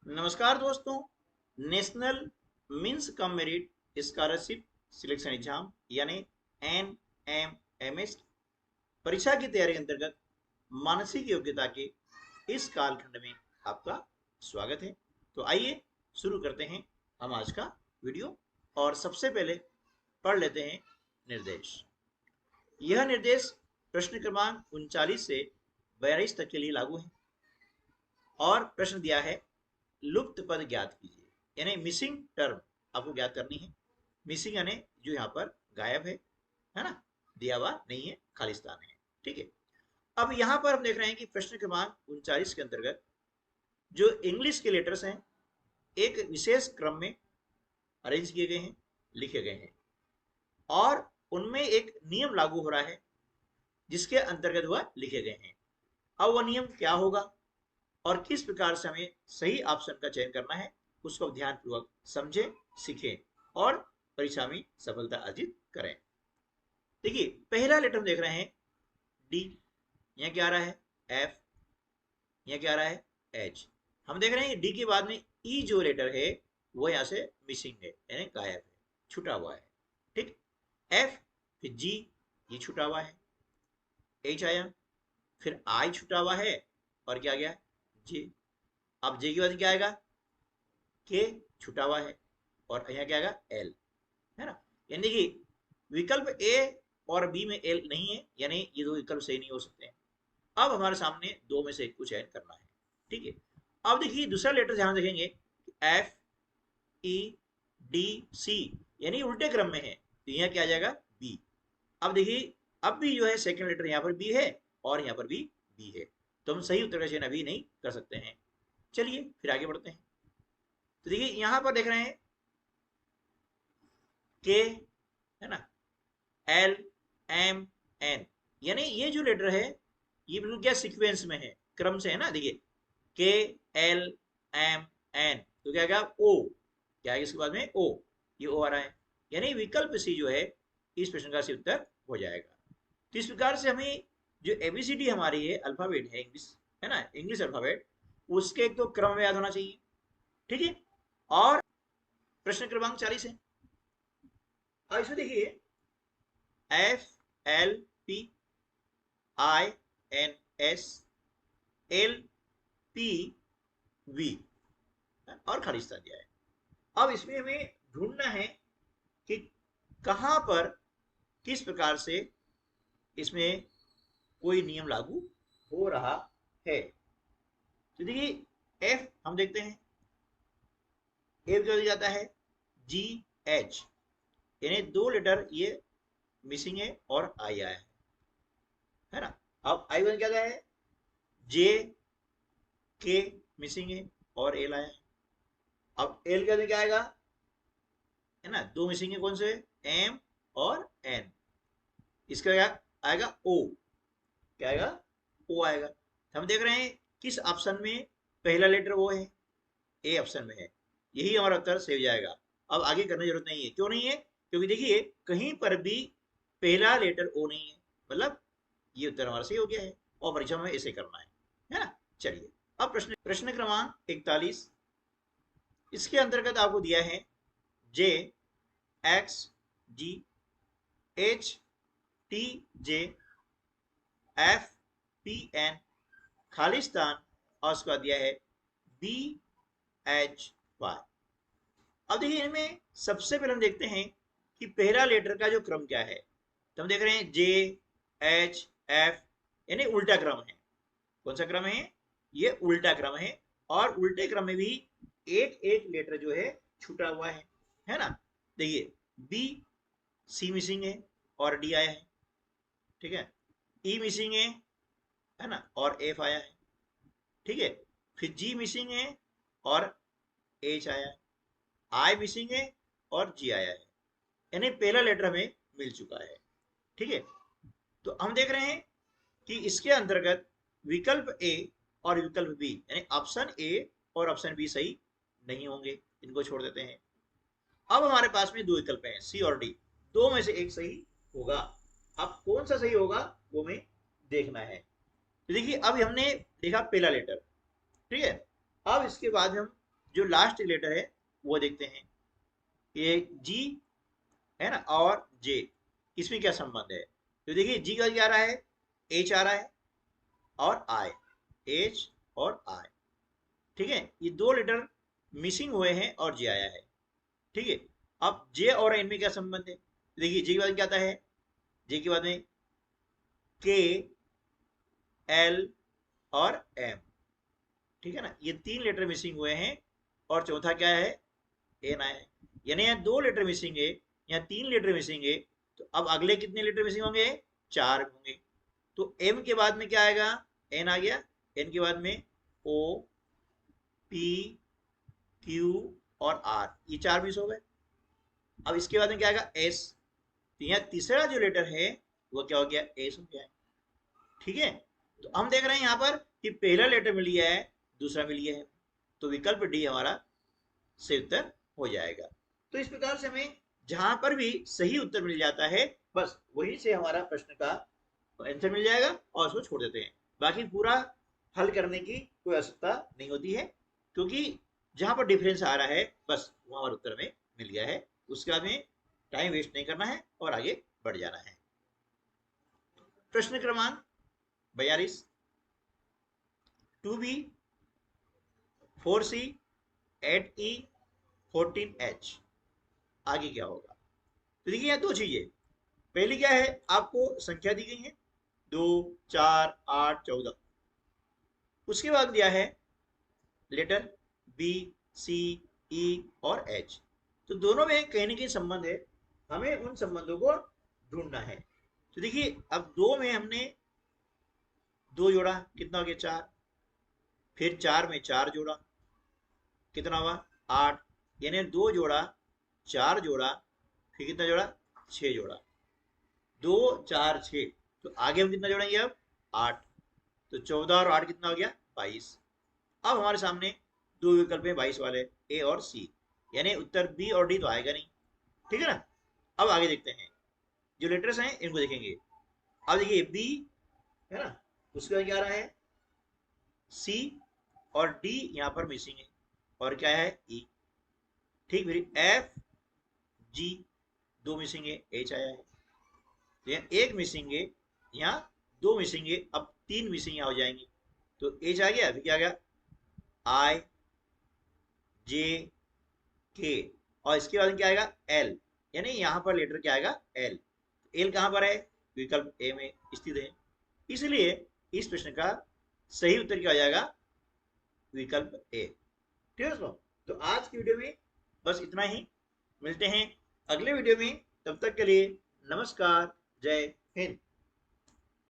नमस्कार दोस्तों। National means cum merit scholarship selection exam यानी NMMS परीक्षा की तैयारी अंतर्गत मानसिक योग्यता के इस कालखंड में आपका स्वागत है। तो आइए शुरू करते हैं हम आज का वीडियो। और सबसे पहले पढ़ लेते हैं निर्देश। यह निर्देश प्रश्न क्रमांक 39 से 42 तक के लिए लागू है। और प्रश्न दिया है लुप्त पद ज्ञात कीजिए, यानी मिसिंग टर्म आपको ज्ञात करनी है। मिसिंग यानी जो यहाँ पर गायब है ना, दिया हुआ नहीं है, खालिस्तान है। ठीक है। अब यहाँ पर हम देख रहे हैं कि प्रश्न क्रमांक 39 के अंतर्गत जो इंग्लिश के लेटर्स हैं एक विशेष क्रम में अरेंज किए गए हैं, लिखे गए हैं, और उनमें एक नियम लागू हो रहा है जिसके अंतर्गत वह लिखे गए हैं। अब वह नियम क्या होगा और किस प्रकार से हमें सही ऑप्शन का चयन करना है, उसको ध्यानपूर्वक समझें, सीखें और परीक्षा में सफलता अर्जित करें। देखिए, पहला लेटर हम देख रहे हैं डी, यहाँ क्या आ रहा है एफ, यहाँ क्या आ रहा है एच। हम देख रहे हैं डी के बाद में ई जो लेटर है वो यहाँ से मिसिंग है, यानी गायब है, छूटा हुआ है। ठीक। एफ, फिर जी, ये छूटा हुआ है। एच आया, फिर आई छूटा हुआ है, और क्या गया जे। अब जे के बाद क्या आएगा के, छूटा हुआ है, और यहाँ क्या आएगा एल, है ना। यानी कि विकल्प ए और बी में एल नहीं है, यानी ये दो विकल्प सही नहीं हो सकते हैं। अब हमारे सामने दो में से एक को चयन करना है। ठीक है। अब देखिए दूसरा लेटर ध्यान रखेंगे, एफ ई डी सी, यानी उल्टे क्रम में है, तो यहाँ क्या आ जाएगा बी। अब देखिए अब भी जो है सेकंड लेटर यहाँ पर बी है और यहाँ पर भी बी है, तो हम सही उत्तर का चयन अभी नहीं कर सकते हैं। चलिए फिर आगे बढ़ते हैं। तो देखिए यहां पर देख रहे हैं के, है ना, एल एम एन, यानी ये जो लेटर है ये बिल्कुल क्या सीक्वेंस में है, क्रम से है ना। देखिए के एल एम एन, तो क्या आएगा ओ, क्या आएगा इसके बाद में ओ, ये ओ आ रहा है, यानी विकल्प सी जो है इस प्रश्न का सही उत्तर हो जाएगा। तो इस प्रकार से हमें जो एबीसीडी हमारी है अल्फाबेट है इंग्लिश, है ना, इंग्लिश अल्फाबेट, उसके एक तो क्रम में याद होना चाहिए। ठीक है। और प्रश्न क्रमांक 40 है। अब इसमें देखिए F L P I N S L P V और खालिस्तान दिया है। अब इसमें हमें ढूंढना है कि कहां पर किस प्रकार से इसमें कोई नियम लागू हो रहा है। तो देखिए एफ हम देखते हैं, एफ जो जाता है जी एच, यानी दो लेटर ये मिसिंग है और आई आया है ना। अब आई वन क्या है जे के, मिसिंग है और एल आया है। अब एल के अंदर क्या आएगा, है ना, दो मिसिंग है, कौन से, एम और एन। इसका क्या आएगा ओ, क्या आएगा ओ आएगा। हम देख रहे हैं किस ऑप्शन में पहला लेटर वो है, ए ऑप्शन में है, यही हमारा उत्तर सही हो जाएगा। अब आगे करने की जरूरत नहीं है। क्यों नहीं है, क्योंकि देखिए कहीं पर भी पहला लेटर ओ नहीं है, मतलब ये उत्तर हमारा सही हो गया है और परीक्षा में ऐसे करना है ना। चलिए अब प्रश्न प्रश्न क्रमांक 41, इसके अंतर्गत आपको दिया है J X G H T J F P N Khalistan, और उसके बाद दिया है बी एच वाई। अब देखिए इनमें सबसे पहले हम देखते हैं कि पहला लेटर का जो क्रम क्या है। तो हम देख रहे हैं जे एच एफ, यानी उल्टा क्रम है। कौन सा क्रम है, ये उल्टा क्रम है, और उल्टे क्रम में भी एक एक लेटर जो है छूटा हुआ है ना। देखिए बी, सी मिसिंग है और डी आया है। ठीक है। ई मिसिंग है ना, और एफ आया है। ठीक है। फिर जी मिसिंग है और एच आया है। आई मिसिंग है और जी आया है, यानी पहला लेटर हमें मिल चुका है। ठीक है। तो हम देख रहे हैं कि इसके अंतर्गत विकल्प ए और विकल्प बी, यानी ऑप्शन ए और ऑप्शन बी सही नहीं होंगे, इनको छोड़ देते हैं। अब हमारे पास में दो विकल्प हैं सी और डी, दो में से एक सही होगा। अब कौन सा सही होगा वो हमें देखना है। तो देखिए अब हमने देखा पहला लेटर, ठीक है। अब इसके बाद हम जो लास्ट लेटर है वो देखते हैं। ये जी है ना, और जे, इसमें क्या संबंध है? तो देखिए जी का क्या आ रहा है, एच आ रहा है, और आई, एच और आई। ठीक है, ये दो लेटर मिसिंग हुए हैं और जे आया है। ठीक है, अब जे और एन में क्या संबंध है? देखिए जे के बाद क्या आता है, जे के बाद में के, एल और एम। ठीक है ना, ये तीन लेटर मिसिंग हुए हैं और चौथा क्या है, एन आया है। यानी यहाँ दो लेटर मिसिंग है, यहाँ तीन लेटर मिसिंग है। तो अब अगले कितने लेटर मिसिंग होंगे, चार होंगे। तो एम के बाद में क्या आएगा, एन आ गया, एन के बाद में ओ, पी, क्यू और आर, ये चार मिस हो गए। अब इसके बाद में क्या आएगा, एस। तो यहाँ तीसरा जो लेटर है वो क्या हो गया, एस हो गया है। ठीक है, तो हम देख रहे हैं यहाँ पर कि पहला लेटर मिल गया है, दूसरा मिल गया है। तो विकल्प डी हमारा सही उत्तर हो जाएगा। तो इस प्रकार से हमें जहां पर भी सही उत्तर मिल जाता है, बस वहीं से हमारा प्रश्न का आंसर मिल जाएगा और उसको छोड़ देते हैं। बाकी पूरा हल करने की कोई आवश्यकता नहीं होती है, क्योंकि जहां पर डिफरेंस आ रहा है बस वहां पर उत्तर में मिल गया है। उसके बाद में टाइम वेस्ट नहीं करना है और आगे बढ़ जाना है। प्रश्न क्रमांक 42, 2B, 4C, 8E, 14H, आगे क्या होगा? तो देखिए यहाँ दो चीजें, पहली क्या है, आपको संख्या दी गई है 2, 4, 8, 14। उसके बाद दिया है लेटर बी, सी, ई और एच। तो दोनों में कहीं ना कहीं संबंध है, हमें उन संबंधों को ढूंढना है। तो देखिए अब दो में हमने दो जोड़ा, कितना हो गया, चार। फिर चार में चार जोड़ा, कितना हुआ, आठ। यानी दो जोड़ा, चार जोड़ा, फिर कितना जोड़ा, छह जोड़ा। दो, चार, छ, तो आगे हम कितना जोड़ेंगे अब, आठ। तो 14 और 8 कितना हो गया, 22। अब हमारे सामने दो विकल्प है 22 वाले, ए और सी। यानी उत्तर बी और डी तो आएगा नहीं। ठीक है ना, अब आगे देखते हैं, जो लेटर्स हैं इनको देखेंगे। अब देखिए बी है ना, उसके बाद क्या आ रहा है, सी और डी यहाँ पर मिसिंग है, और क्या है, ई। ठीक, फिर एफ, जी, दो मिसिंग है, एच आया है। तो यहाँ एक मिसिंग है, यहाँ दो मिसिंग है, अब तीन मिसिंग यहाँ हो जाएंगे। तो एच आ गया, फिर क्या आ गया, आई, जे, के, और इसके बाद क्या आएगा, एल। यानी यहाँ पर लेटर क्या आएगा, एल। एल कहाँ पर है, विकल्प ए में स्थित है। इसलिए इस प्रश्न का सही उत्तर क्या हो जाएगा, विकल्प ए। ठीक है दोस्तों, तो आज की वीडियो में बस इतना ही। मिलते हैं अगले वीडियो में, तब तक के लिए नमस्कार, जय हिंद।